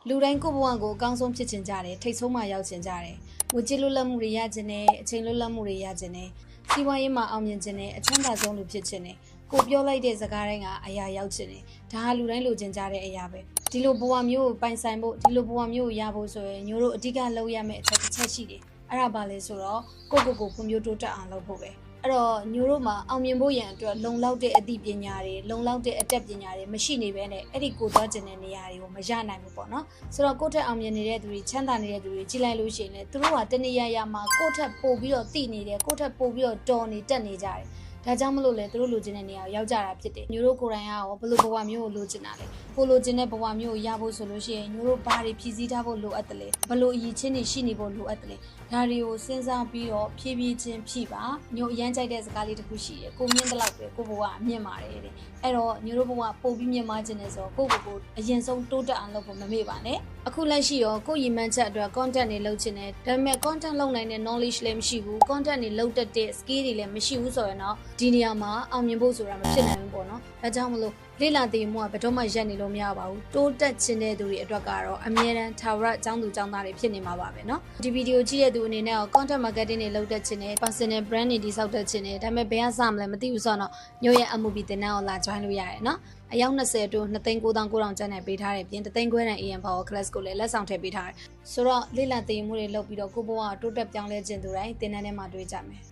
လူတိုင်းကိုဘဝကိုအကောင်းဆုံးဖြစ်ချင်ကြတယ်ထိတ်ဆုံးမှရောက်ချင်ကြတယ်ငွေကြေးလွတ်လပ်မှုတွေရချင်တယ်အချိန်လွတ်လပ်မှုတွေရချင်တယ်စီးပွားရေးမှာအောင်မြင်ချင်တယ်အချမ်းသာဆုံးလူဖြစ်ချင်တယ်ကိုပြောလိုက်တဲ့စကားတိုင်းကအရာရောက်ချင်တယ်ဒါဟာလူတိုင်းလိုချင်ကြတဲ့အရာပဲဒီလိုဘဝမျိုးကိုပိုင်ဆိုင်ဖို့ဒီလိုဘဝမျိုးကိုရဖို့ဆိုရင်ညိုတို့အဓိကလုပ်ရမယ့်အချက်တစ်ချက်ရှိတယ်အဲ့ဒါပါလဲဆိုတော့ကိုဖွံ့ဖြိုးတိုးတက်အောင်လုပ်ဖို့ပဲအဲ့တော့ညိုတို့မှာအောင်မြင်ဖို့ရန်အတွက်လုံလောက်တဲ့အသိပညာတွေလုံလောက်တဲ့အတတ်ပညာတွေမရှိနေဘဲနဲ့အဲ့ဒီကိုသွားကျင်တဲ့နေရာတွေကိုမရနိုင်ဘူးပေါ့နော်ဆိုတော့ကိုယ့်ထက်အောင်မြင်နေတဲ့သူတွေချမ်းသာနေတဲ့သူတွေကြည်လိုက်လို့ရှိရင်လည်းသူတို့ကတနေရာမှာကိုယ့်ထက်ပိုပြီးတော့သိနေတယ်ကိုယ့်ထက်ပိုပြီးတော့တော်နေတက်နေကြတယ်ဒါကြောင့်မလို့လေသူတို့လိုချင်တဲ့နေရာကိုရောက်ကြတာဖြစ်တယ်ညိုတို့ကိုယ်တိုင်ကရောဘယ်လိုဘဝမျိုးကိုလိုချင်တာလဲကိုလိုချင်တဲ့ဘဝမျိုးကိုရဖို့ဆိုလို့ရှိရင်ညိုတို့ဘာတွေဖြည့်ဆည်းထားဖို့လိုအပ်တယ်လဲဘယ်လိုအရည်ချင်းတွေရှိနေဖို့လိုအပ်တယ်လဲဒါတွေကိုစဉ်းစားပြီးတော့ဖြည်းဖြည်းချင်းဖြည့်ပါညိုအရန်ကြိုက်တဲ့စကားလေးတစ်ခုရှိတယ်ကိုမြင့်တဲ့လောက်ပဲကိုဘဝအမြင့်ပါတယ်တဲ့အဲ့တော့ညိုတို့ဘဝပို့ပြီးမြင့်မားခြင်းနဲ့ဆိုတော့ကိုအရင်ဆုံးတိုးတက်အောင်လုပ်ဖို့မမေ့ပါနဲ့အခုလက်ရှိရောကိုရည်မှန်းချက်အတွက် content တွေလုပ်ချင်တယ်ဒါပေမဲ့ content လုပ်နိုင်တဲ့ knowledge လည်းမရှိဘူး content တွေလုပ်တတ်တဲ့ skill တွေလည်းမရှိဘူးဆိုရင်တော့ဒီနေရာမှာအောင်မြင်ဖို့ဆိုတာမဖြစ်နိုင်ဘူးပေါ့နော်ဒါကြောင့်မလို့လေ့လာသိမှုကဘယ်တော့မှရပ်နေလို့မရပါဘူးတိုးတက်ခြင်းတဲ့သူတွေအတွက်ကတော့အမြဲတမ်းထာဝရအကြောင်းသူအကြောင်းသားတွေဖြစ်နေမှာပါပဲเนาะဒီဗီဒီယိုကြည့်တဲ့သူအနေနဲ့ content marketing တွေလုပ်တတ်ခြင်းနဲ့ personal brand တွေတည်ဆောက်တတ်ခြင်းနဲ့ဒါပေမဲ့ဘယ်ကစမလဲမသိဘူးဆိုတော့ညို့ရဲ့ MOB တင်တန်းကိုလာ join လို့ရတယ်เนาะအယောက်20အတွင်း2,900ကျန်တဲ့ပေးထားတယ်ပြင်3,000ခွဲတန် AM Power Class ကိုလည်းလက်ဆောင်ထည့်ပေးထားတယ်ဆိုတော့လေ့လာသိမှုတွေလုပ်ပြီးတော့ကိုဘဝကိုတိုးတက်ပြောင်းလဲခြင်းသူတိုင်းတင်တန်းထဲမှာတွေ့ကြမယ်